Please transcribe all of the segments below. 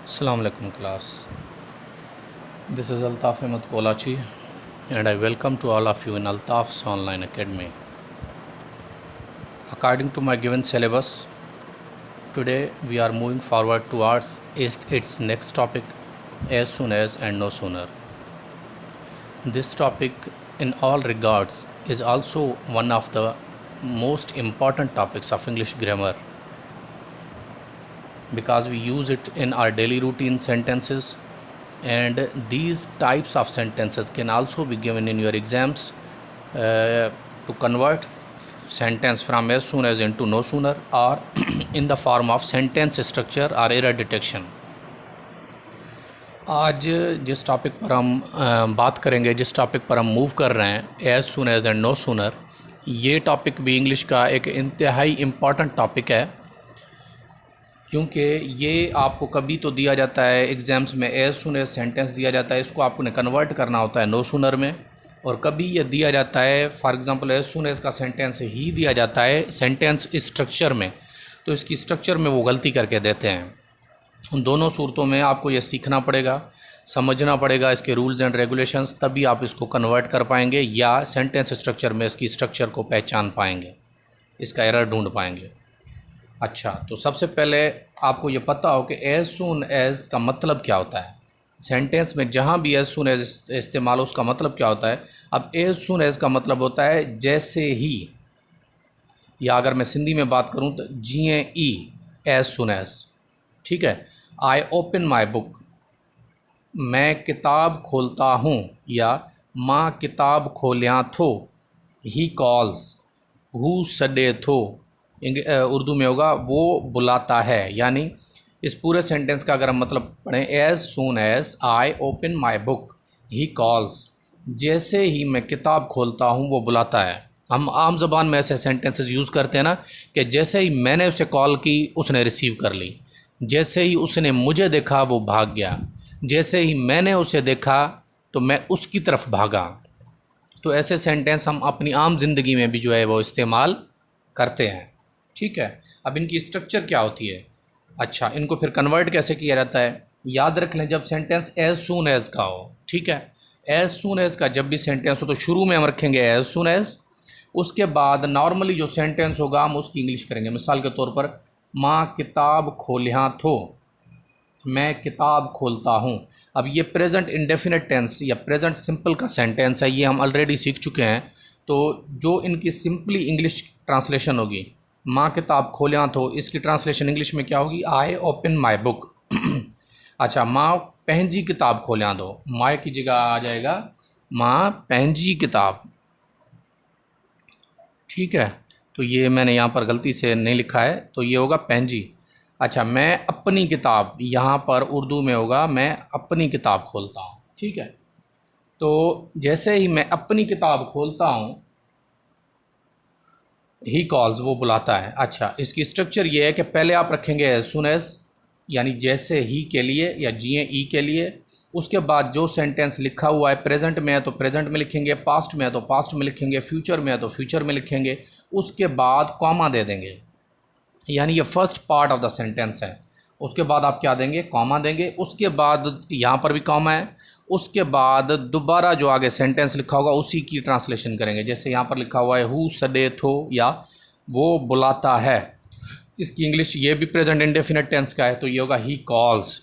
Assalamu alaikum class. This is Altaf Ahmed Kolachi and I welcome to all of you in Altaf's online academy. According to my given syllabus, today we are moving forward towards its next topic, as soon as and no sooner. This topic in all regards is also one of the most important topics of English grammar, because we use it in our daily routine sentences, and these types of sentences can also be given in your exams to convert sentence from as soon as into no sooner, or in the form of sentence structure or error detection. आज जिस topic पर हम बात करेंगे, जिस topic पर हम move कर रहे हैं, as soon as and no sooner, ये टॉपिक भी इंग्लिश का एक इंतहाई इम्पॉर्टेंट टॉपिक है, क्योंकि ये आपको कभी तो दिया जाता है एग्ज़ाम्स में एज सुन एज सेंटेंस दिया जाता है, इसको आपने कन्वर्ट करना होता है नो सूनर में, और कभी ये दिया जाता है for example as soon as का सेंटेंस ही दिया जाता है सेंटेंस स्ट्रक्चर में, तो इसकी स्ट्रक्चर में वो गलती करके देते हैं। उन दोनों सूरतों में आपको ये सीखना पड़ेगा, समझना पड़ेगा इसके रूल्स एंड रेगुलेशंस, तभी आप इसको कन्वर्ट कर पाएंगे या सेंटेंस स्ट्रक्चर में इसकी स्ट्रक्चर को पहचान पाएंगे, इसका एरर ढूंढ पाएंगे। अच्छा, तो सबसे पहले आपको ये पता हो कि एज सुन एज का मतलब क्या होता है। सेंटेंस में जहाँ भी एज सुन एज इस्तेमाल हो उसका मतलब क्या होता है। अब एज सुन एज का मतलब होता है जैसे ही, या अगर मैं सिंधी में बात करूँ तो जीए ई एज सुन एज, ठीक है। आई ओपन माई बुक, मैं किताब खोलता हूँ, या माँ किताब खोलिया थो, ही कॉल्स, हु सडे थो, उर्दू में होगा वो बुलाता है। यानी इस पूरे सेंटेंस का अगर हम मतलब पढ़ें, as soon as I open my book he calls, जैसे ही मैं किताब खोलता हूँ वो बुलाता है। हम आम ज़बान में ऐसे सेंटेंसेस यूज़ करते हैं ना, कि जैसे ही मैंने उसे कॉल की उसने रिसीव कर ली, जैसे ही उसने मुझे देखा वो भाग गया, जैसे ही मैंने उसे देखा तो मैं उसकी तरफ भागा। तो ऐसे सेंटेंस हम अपनी आम ज़िंदगी में भी जो है वो इस्तेमाल करते हैं, ठीक है। अब इनकी स्ट्रक्चर क्या होती है। अच्छा, इनको फिर कन्वर्ट कैसे किया जाता है। याद रख लें, जब सेंटेंस एज सून एज का हो, ठीक है, एज सून एज का जब भी सेंटेंस हो तो शुरू में हम रखेंगे एज सून एज, उसके बाद नॉर्मली जो सेंटेंस होगा हम उसकी इंग्लिश करेंगे। मिसाल के तौर पर, माँ किताब खोलिया थो, मैं किताब खोलता हूँ। अब ये प्रेजेंट इंडेफिनिट टेंस या प्रेजेंट सिंपल का सेंटेंस है, ये हम ऑलरेडी सीख चुके हैं। तो जो इनकी सिंपली इंग्लिश ट्रांसलेशन होगी, माँ किताब खोलिया थो, इसकी ट्रांसलेशन इंग्लिश में क्या होगी, आई ओपन माई बुक। अच्छा, माँ पंहिंजी किताब खोलिया दो, माँ की जगह आ जाएगा माँ पंहिंजी किताब, ठीक है। तो ये मैंने यहाँ पर गलती से नहीं लिखा है, तो ये होगा पंहिंजी। अच्छा, मैं अपनी किताब, यहाँ पर उर्दू में होगा मैं अपनी किताब खोलता हूँ, ठीक है। तो जैसे ही मैं अपनी किताब खोलता हूँ, ही कॉल्स, वो बुलाता है। अच्छा, इसकी स्ट्रक्चर ये है कि पहले आप रखेंगे एज सुन एज, यानी जैसे ही के लिए या जीए ई के लिए, उसके बाद जो सेंटेंस लिखा हुआ है प्रेजेंट में है तो प्रेजेंट में लिखेंगे, पास्ट में है तो पास्ट में लिखेंगे, फ्यूचर में है तो फ्यूचर में लिखेंगे, उसके बाद कॉमा दे देंगे, यानी ये first part of the sentence है। उसके बाद आप क्या देंगे, कॉमा देंगे, उसके बाद यहाँ पर भी कॉमा है, उसके बाद दोबारा जो आगे सेंटेंस लिखा होगा उसी की ट्रांसलेशन करेंगे। जैसे यहाँ पर लिखा हुआ है हु सडे थो, या वो बुलाता है, इसकी इंग्लिश ये भी प्रेजेंट इंडेफिनिट टेंस का है, तो ये होगा ही कॉल्स,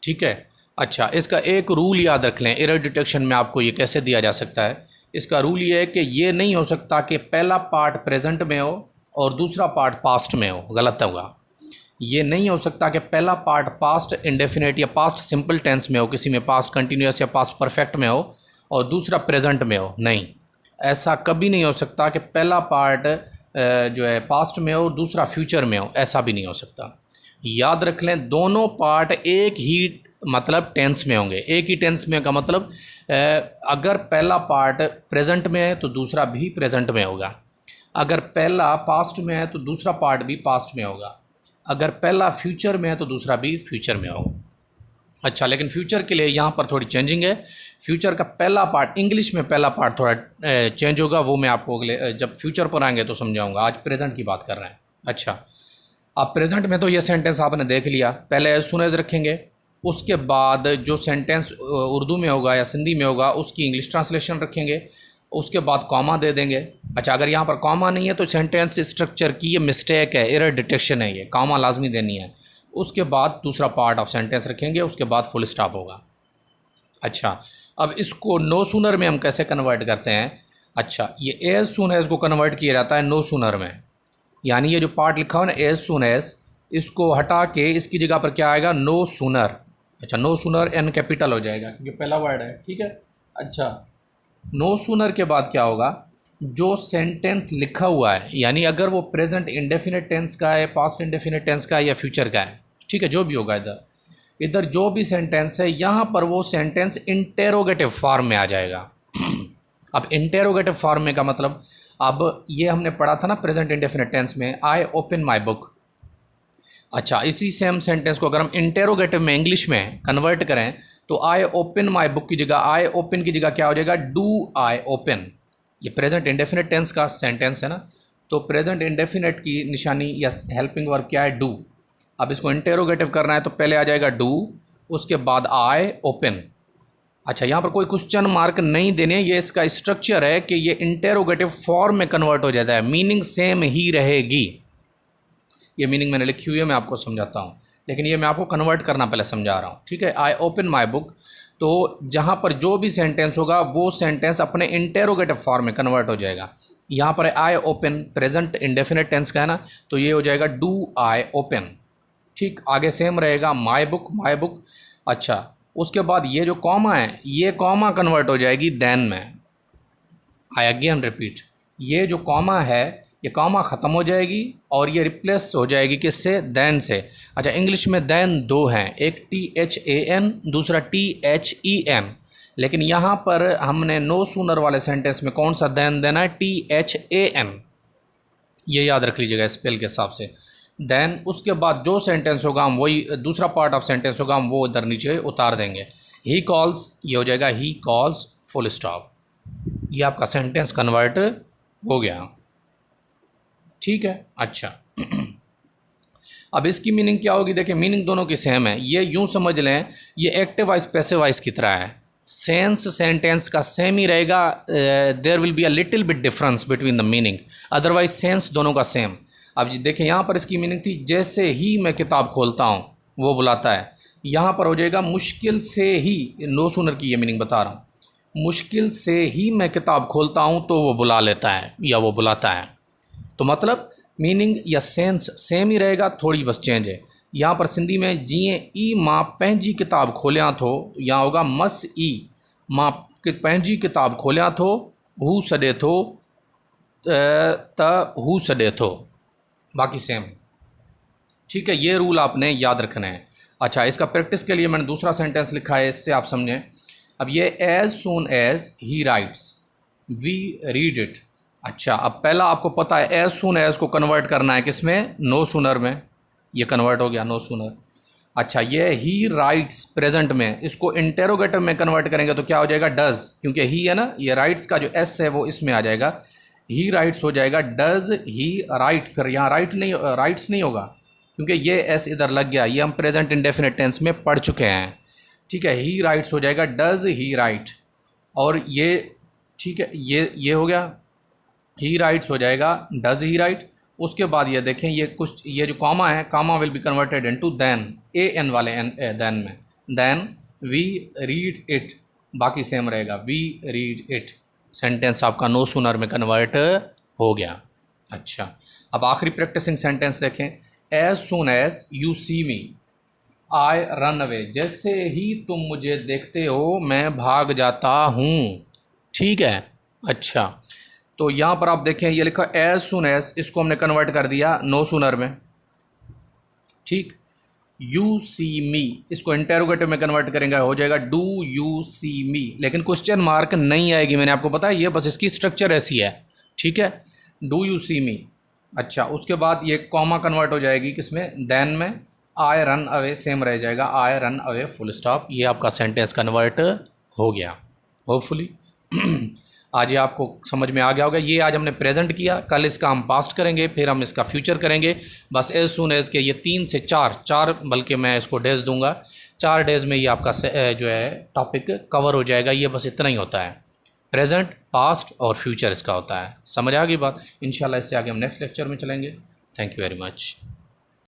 ठीक है। अच्छा, इसका एक रूल याद रख लें, एरर डिटेक्शन में आपको ये कैसे दिया जा सकता है। इसका रूल ये है कि ये नहीं हो सकता कि पहला पार्ट प्रेजेंट में हो और दूसरा पार्ट पास्ट में हो, गलत होगा। ये नहीं हो सकता कि पहला पार्ट पास्ट इंडेफिनिट या पास्ट सिंपल टेंस में हो, किसी में पास्ट कंटिन्यूस या पास्ट परफेक्ट में हो, और दूसरा प्रेजेंट में हो, नहीं, ऐसा कभी नहीं हो सकता कि पहला पार्ट जो है पास्ट में हो दूसरा फ्यूचर में हो, ऐसा भी नहीं हो सकता। याद रख लें, दोनों पार्ट एक ही मतलब टेंस में होंगे। एक ही टेंस में का मतलब अगर पहला पार्ट प्रेजेंट में है तो दूसरा भी प्रेजेंट में होगा, अगर पहला पास्ट में है तो दूसरा पार्ट भी पास्ट में होगा, अगर पहला फ्यूचर में है तो दूसरा भी फ्यूचर में होगा। अच्छा, लेकिन फ्यूचर के लिए यहाँ पर थोड़ी चेंजिंग है। फ्यूचर का पहला पार्ट, इंग्लिश में पहला पार्ट थोड़ा चेंज होगा, वो मैं आपको अगले जब फ्यूचर पर आएंगे तो समझाऊंगा, आज प्रेजेंट की बात कर रहे हैं। अच्छा, अब प्रेजेंट में तो ये सेंटेंस आपने देख लिया, पहले एज सुन एज रखेंगे, उसके बाद जो सेंटेंस उर्दू में होगा या सिंधी में होगा उसकी इंग्लिश ट्रांसलेशन रखेंगे, उसके बाद कॉमा दे देंगे। अच्छा, अगर यहाँ पर कॉमा नहीं है तो सेंटेंस स्ट्रक्चर की ये मिस्टेक है, एरर डिटेक्शन है, ये कॉमा लाजमी देनी है। उसके बाद दूसरा पार्ट ऑफ सेंटेंस रखेंगे, उसके बाद फुल स्टॉप होगा। अच्छा, अब इसको नो सूनर में हम कैसे कन्वर्ट करते हैं? अच्छा, ये एज सुन एज को कन्वर्ट किया जाता है नो सूनर में, यानी ये जो पार्ट लिखा हुआ है ना एज सुन एज, इसको हटा के इसकी जगह पर क्या आएगा? No sooner. अच्छा, नो सूनर एन कैपिटल हो जाएगा क्योंकि पहला वर्ड है, ठीक है। अच्छा, नो सूनर के बाद क्या होगा? जो सेंटेंस लिखा हुआ है, यानी अगर वो प्रेजेंट इंडेफिनिट टेंस का है, पास्ट इंडेफिनिट टेंस का है या फ्यूचर का है, ठीक है, जो भी होगा इधर इधर जो भी सेंटेंस है, यहाँ पर वो सेंटेंस इंटेरोगेटिव फॉर्म में आ जाएगा। अब इंटेरोगेटिव फॉर्म में का मतलब, अब ये हमने पढ़ा था ना प्रेजेंट इंडेफिनिट टेंस में, आई ओपन माई बुक। अच्छा, इसी सेम सेंटेंस को अगर हम इंटेरोगेटिव में इंग्लिश में कन्वर्ट करें तो आई ओपन माई बुक की जगह, आई ओपन की जगह क्या हो जाएगा? Do I open. ये प्रेजेंट इंडेफिनिट टेंस का सेंटेंस है ना, तो प्रेजेंट इंडेफिनिट की निशानी या हेल्पिंग वर्ब क्या है? डू। अब इसको इंटेरोगेटिव करना है तो पहले आ जाएगा डू, उसके बाद आई ओपन। अच्छा, यहाँ पर कोई क्वेश्चन मार्क नहीं देने, ये इसका स्ट्रक्चर है कि ये इंटेरोगेटिव फॉर्म में कन्वर्ट हो जाता है, मीनिंग सेम ही रहेगी। ये मीनिंग मैंने लिखी हुई है, मैं आपको समझाता हूँ, लेकिन ये मैं आपको कन्वर्ट करना पहले समझा रहा हूँ, ठीक है। आई ओपन माई बुक, तो जहाँ पर जो भी सेंटेंस होगा वो सेंटेंस अपने इंटेरोगेटिव फॉर्म में कन्वर्ट हो जाएगा। यहाँ पर I open present indefinite tense का है ना, तो ये हो जाएगा डू आई ओपन, ठीक। आगे सेम रहेगा माई बुक, माई बुक। अच्छा, उसके बाद ये जो कॉमा है, ये कॉमा कन्वर्ट हो जाएगी देन में। आई अगेन रिपीट, ये जो कॉमा है ये कॉमा ख़त्म हो जाएगी और ये रिप्लेस हो जाएगी किससे? देन से। अच्छा, इंग्लिश में देन दो हैं, एक THAN, दूसरा THEN, लेकिन यहाँ पर हमने नो सूनर वाले सेंटेंस में कौन सा देन देना है? THAN। ये याद रख लीजिएगा स्पेल के हिसाब से। देन उसके बाद जो सेंटेंस होगा हम वही, दूसरा पार्ट ऑफ सेंटेंस होगा हम वो इधर नीचे उतार देंगे। ही कॉल्स, ये हो जाएगा ही कॉल्स फुल स्टॉप। ये आपका सेंटेंस कन्वर्ट हो गया, ठीक है। अच्छा, अब इसकी मीनिंग क्या होगी? देखिए, मीनिंग दोनों की सेम है। ये यूं समझ लें, ये एक्टिव वाइज पैसिव वाइज की तरह है, सेंस सेंटेंस का सेम ही रहेगा, there will be a little bit difference between the meaning, otherwise sense दोनों का सेम। अब जी देखिए, यहाँ पर इसकी मीनिंग थी जैसे ही मैं किताब खोलता हूँ वो बुलाता है, यहाँ पर हो जाएगा मुश्किल से ही, नो सूनर की ये मीनिंग बता रहा हूँ, मुश्किल से ही मैं किताब खोलता हूँ तो वो बुला लेता है या वो बुलाता है। तो मतलब मीनिंग या सेंस सेम ही रहेगा, थोड़ी बस चेंज है। यहाँ पर सिंधी में जीअं ई मां पंहिंजी किताब खोलिया थो, यहाँ होगा मस ई मां पंहिंजी किताब खोलिया थो, हू सॾे थो त हू सॾे थो, बाकी सेम, ठीक है। ये रूल आपने याद रखना है। अच्छा, इसका प्रैक्टिस के लिए मैंने दूसरा सेंटेंस लिखा है, इससे आप समझें। अब ये as soon as he writes we read it. अच्छा, अब पहला आपको पता है एज सून एज को कन्वर्ट करना है किस में? नो सूनर में। ये कन्वर्ट हो गया नो सूनर। अच्छा, ये ही राइट्स प्रेजेंट में, इसको इंटेरोगेटिव में कन्वर्ट करेंगे तो क्या हो जाएगा? डज, क्योंकि ही है ना, ये राइट्स का जो एस है वो इसमें आ जाएगा, ही राइट्स हो जाएगा डज ही राइट। फिर यहाँ राइट्स नहीं होगा क्योंकि ये एस इधर लग गया, ये हम प्रेजेंट इंडेफिनिट टेंस में पढ़ चुके हैं, ठीक है। ही राइट्स हो जाएगा डज ही राइट, और ये ठीक है, ये हो गया, ही राइट्स हो जाएगा डज ही राइट। उसके बाद ये देखें, ये कुछ ये जो कॉमा है, comma will be converted into then, N वाले देन में, देन वी रीड इट, बाकी सेम रहेगा, वी रीड इट। सेंटेंस आपका नो सूनर में कन्वर्ट हो गया। अच्छा, अब आखिरी प्रैक्टिसिंग सेंटेंस देखें, as soon as you see me I run away, जैसे ही तुम मुझे देखते हो मैं भाग जाता हूँ, ठीक है। अच्छा, तो यहाँ पर आप देखें ये लिखा एज सून एज, इसको हमने कन्वर्ट कर दिया नो सूनर में, ठीक। यू सी मी, इसको इंटेरोगेटिव में कन्वर्ट करेंगे, हो जाएगा डू यू सी मी, लेकिन क्वेश्चन मार्क नहीं आएगी, मैंने आपको बताया, ये बस इसकी स्ट्रक्चर ऐसी है, ठीक है, डू यू सी मी। अच्छा, उसके बाद ये कॉमा कन्वर्ट हो जाएगी किसमें? देन में। आई रन अवे सेम रह जाएगा, आई रन अवे फुल स्टॉप। ये आपका सेंटेंस कन्वर्ट हो गया होपफुली। आज ये आपको समझ में आ गया होगा। ये आज हमने प्रेजेंट किया, कल इसका हम पास्ट करेंगे, फिर हम इसका फ्यूचर करेंगे। बस एज सून एज के ये 3 से 4 बल्कि मैं इसको डेज दूंगा, 4 डेज़ में ये आपका जो है टॉपिक कवर हो जाएगा। ये बस इतना ही होता है, प्रेजेंट, पास्ट और फ्यूचर इसका होता है। समझ आ गई बात। इंशाल्लाह इससे आगे हम नेक्स्ट लेक्चर में चलेंगे। Thank you very much.